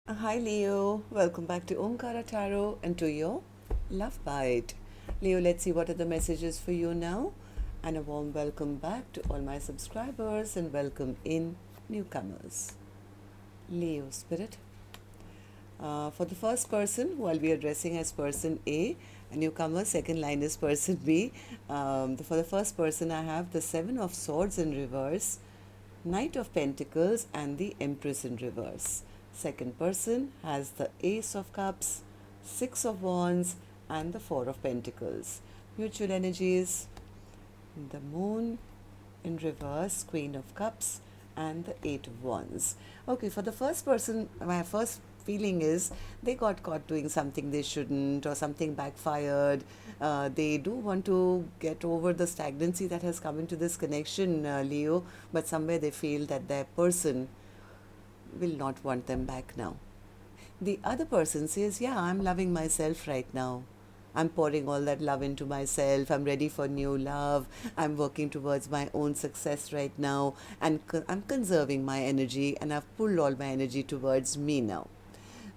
Hi Leo, welcome back to Omkaratarot and to your love bite. Leo, let's see what are the messages for you now. And a warm welcome back to all my subscribers and welcome in newcomers. Leo Spirit. For the first person, who I'll be addressing as person A, a newcomer, second line is person B. For the first person, I have the Seven of Swords in reverse, Knight of Pentacles, and the Empress in reverse. Second person has the Ace of Cups, Six of Wands, and the Four of Pentacles. Mutual energies, the Moon in reverse, Queen of Cups, and the Eight of Wands. Okay, for the first person, my first feeling is they got caught doing something they shouldn't, or something backfired. They do want to get over the stagnancy that has come into this connection, Leo, but somewhere they feel that their person will not want them back now. The other person says, yeah, I'm loving myself right now. I'm pouring all that love into myself. I'm ready for new love. I'm working towards my own success right now. And I'm conserving my energy, and I've pulled all my energy towards me now.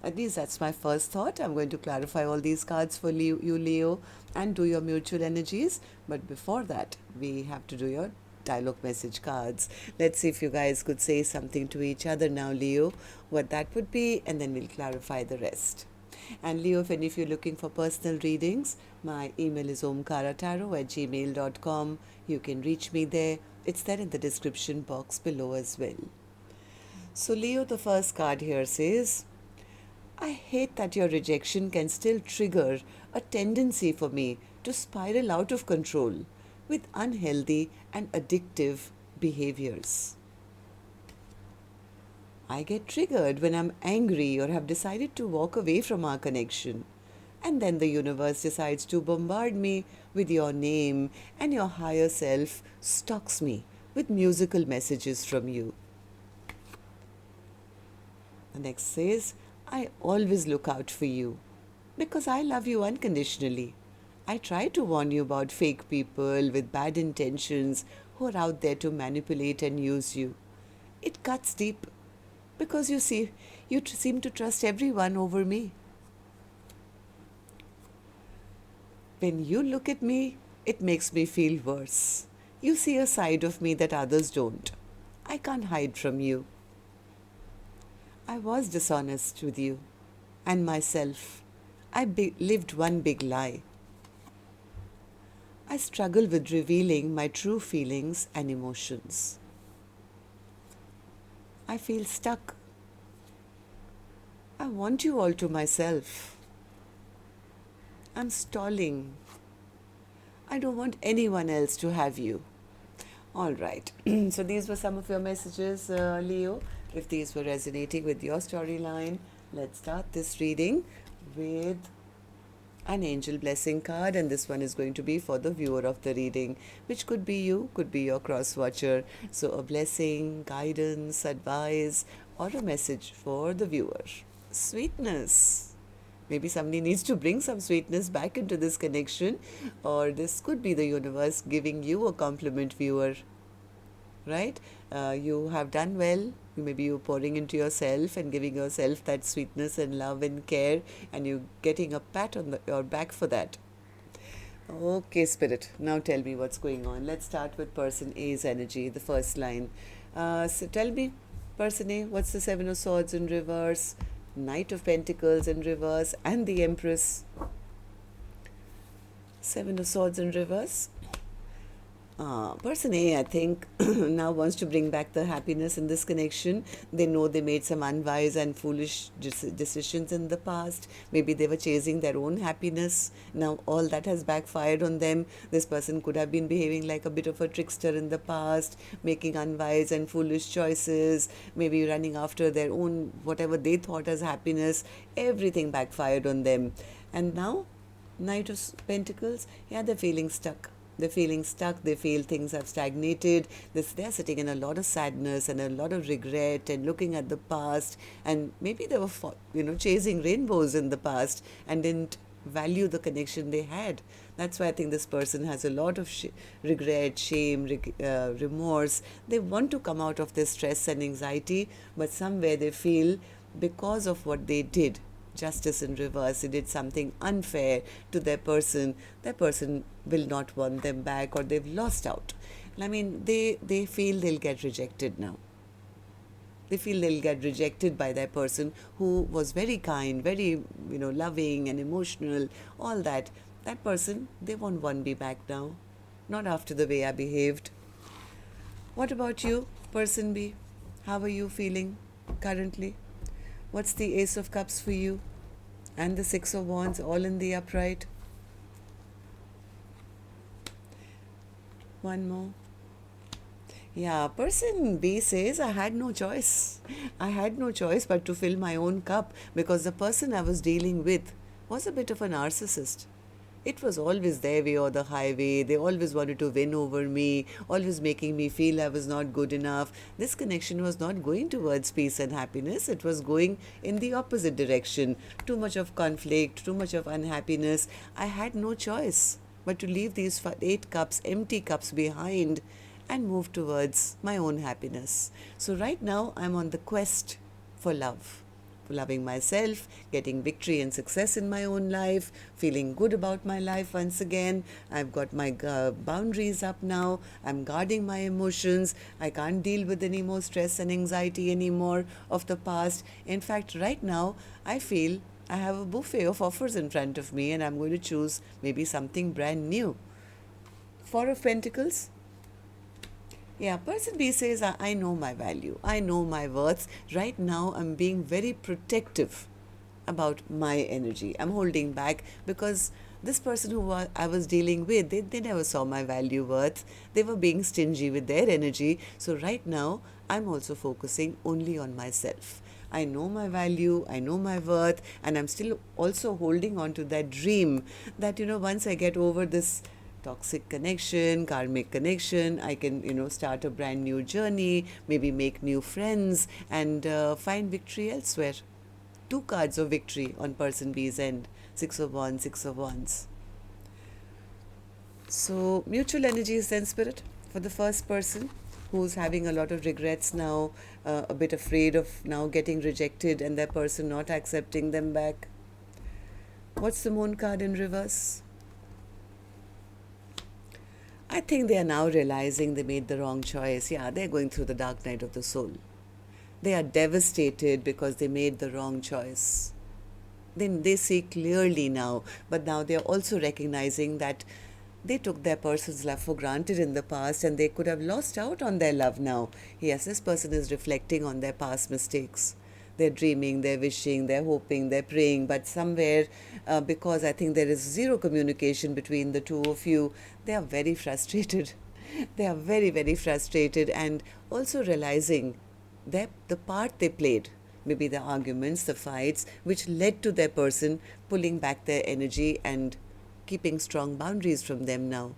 At least that's my first thought. I'm going to clarify all these cards for you, Leo, and do your mutual energies. But before that, we have to do your dialogue message cards. Let's see if you guys could say something to each other now, Leo, what that would be, and then we'll clarify the rest. And Leo, if you're looking for personal readings, my email is omkaratarot@gmail.com. You can reach me there. It's there in the description box below as well. So Leo, the first card here says, I hate that your rejection can still trigger a tendency for me to spiral out of control with unhealthy and addictive behaviors. I get triggered when I'm angry or have decided to walk away from our connection. And then the universe decides to bombard me with your name, and your higher self stalks me with musical messages from you. The next says, I always look out for you because I love you unconditionally. I try to warn you about fake people with bad intentions who are out there to manipulate and use you. It cuts deep because you seem to trust everyone over me. When you look at me, it makes me feel worse. You see a side of me that others don't. I can't hide from you. I was dishonest with you and myself. I lived one big lie. I struggle with revealing my true feelings and emotions. I feel stuck. I want you all to myself. I'm stalling. I don't want anyone else to have you. All right. So these were some of your messages, Leo. If these were resonating with your storyline, let's start this reading with an angel blessing card, and this one is going to be for the viewer of the reading, which could be you, could be your cross watcher. So a blessing, guidance, advice, or a message for the viewer. Sweetness. Maybe somebody needs to bring some sweetness back into this connection, or this could be the universe giving you a compliment, viewer. Right? You have done well. Maybe you're pouring into yourself and giving yourself that sweetness and love and care, and you're getting a pat on your back for that. Okay, Spirit. Now tell me what's going on. Let's start with person A's energy, the first line. So tell me, person A, what's the Seven of Swords in reverse, Knight of Pentacles in reverse, and the Empress? Seven of Swords in reverse. Person A, I think, now wants to bring back the happiness in this connection. They know they made some unwise and foolish decisions in the past. Maybe they were chasing their own happiness. Now all that has backfired on them. This person could have been behaving like a bit of a trickster in the past, making unwise and foolish choices, maybe running after their own, whatever they thought as happiness. Everything backfired on them. And now, Knight of Pentacles, yeah, they're feeling stuck. They're feeling stuck. They feel things have stagnated. They're sitting in a lot of sadness and a lot of regret and looking at the past. And maybe they were, chasing rainbows in the past and didn't value the connection they had. That's why I think this person has a lot of regret, shame, remorse. They want to come out of their stress and anxiety, but somewhere they feel because of what they did, justice in reverse, they did something unfair to their person will not want them back, or they've lost out. I mean, they feel they'll get rejected now. They feel they'll get rejected by their person who was very kind, very, loving and emotional, all that. That person, they won't want me back now. Not after the way I behaved. What about you, person B? How are you feeling currently? What's the Ace of Cups for you? And the Six of Wands, all in the upright. One more. Yeah, person B says, I had no choice. I had no choice but to fill my own cup, because the person I was dealing with was a bit of a narcissist. It was always their way or the highway. They always wanted to win over me, always making me feel I was not good enough. This connection was not going towards peace and happiness. It was going in the opposite direction. Too much of conflict, too much of unhappiness. I had no choice but to leave these 8 cups, empty cups behind, and move towards my own happiness. So right now I'm on the quest for love. Loving myself, getting victory and success in my own life, feeling good about my life once again. I've got my boundaries up now. I'm guarding my emotions. I can't deal with any more stress and anxiety anymore of the past. In fact, right now, I feel I have a buffet of offers in front of me, and I'm going to choose maybe something brand new. Four of Pentacles. Yeah, person B says, I know my value. I know my worth. Right now, I'm being very protective about my energy. I'm holding back because this person who I was dealing with, they never saw my value worth. They were being stingy with their energy. So right now, I'm also focusing only on myself. I know my value, I know my worth, and I'm still also holding on to that dream that, once I get over this toxic connection, karmic connection, I can, start a brand new journey, maybe make new friends, and find victory elsewhere. 2 cards of victory on person B's end. 6 of Wands, 6 of Wands. So, mutual energies then, Spirit, for the first person who's having a lot of regrets now, a bit afraid of now getting rejected and their person not accepting them back. What's the Moon card in reverse? I think they are now realizing they made the wrong choice. Yeah, they're going through the dark night of the soul. They are devastated because they made the wrong choice. Then they see clearly now, but now they are also recognizing that they took their person's love for granted in the past, and they could have lost out on their love now. Yes, this person is reflecting on their past mistakes. They're dreaming, they're wishing, they're hoping, they're praying, but somewhere, because I think there is zero communication between the two of you, they are very frustrated. They are very, very frustrated, and also realizing that the part they played, maybe the arguments, the fights, which led to their person pulling back their energy and keeping strong boundaries from them now.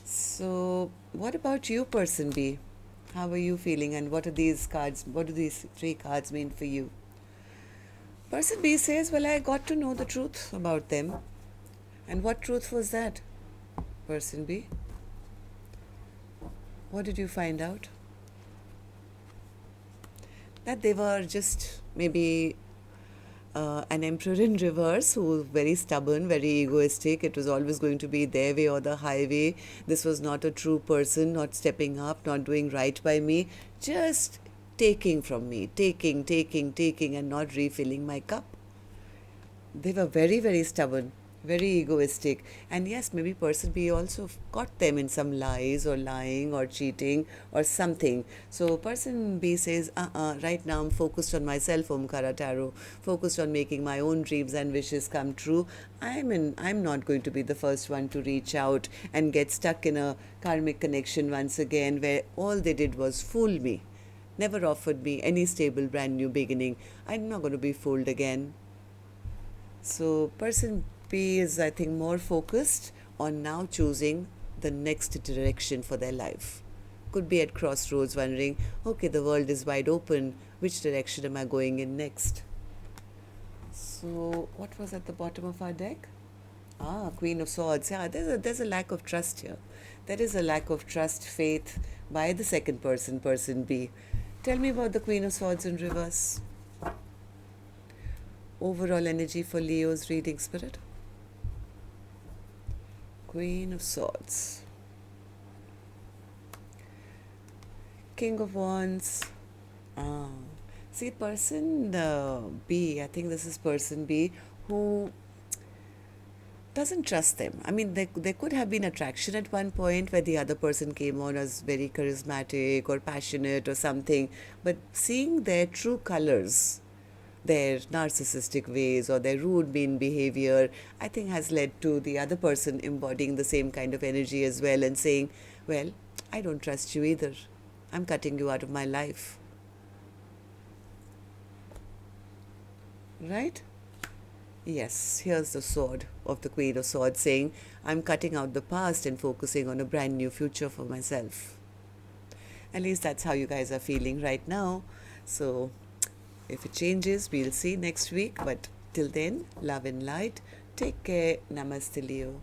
So, what about you, person B? How are you feeling, and what are these cards? What do these 3 cards mean for you? Person B says, well, I got to know the truth about them. And what truth was that, person B? What did you find out? That they were just maybe an emperor in reverse who was very stubborn, very egoistic. It was always going to be their way or the highway. This was not a true person, not stepping up, not doing right by me, just taking from me, taking, and not refilling my cup. They were very, very stubborn, very egoistic. And yes, maybe person B also caught them in some lies or lying or cheating or something. So person B says, right now I'm focused on myself, Omkaratarot, focused on making my own dreams and wishes come true. I'm not going to be the first one to reach out and get stuck in a karmic connection once again where all they did was fool me. Never offered me any stable brand new beginning. I'm not going to be fooled again. So person B is, I think, more focused on now choosing the next direction for their life. Could be at crossroads wondering, okay, the world is wide open. Which direction am I going in next? So what was at the bottom of our deck? Queen of Swords. Yeah, there's a lack of trust here. There is a lack of trust, faith by the second person, person B. Tell me about the Queen of Swords in reverse. Overall energy for Leo's reading, Spirit. Queen of Swords. King of Wands. Ah. See, person B, I think this is person B, who doesn't trust them. I mean, there could have been attraction at one point where the other person came on as very charismatic or passionate or something, but seeing their true colors, their narcissistic ways or their rude, mean behavior, I think has led to the other person embodying the same kind of energy as well and saying, well, I don't trust you either. I'm cutting you out of my life. Right? Yes, here's the sword of the Queen of Swords saying, I'm cutting out the past and focusing on a brand new future for myself. At least that's how you guys are feeling right now. So if it changes, we'll see next week. But till then, love and light. Take care. Namaste, Leo.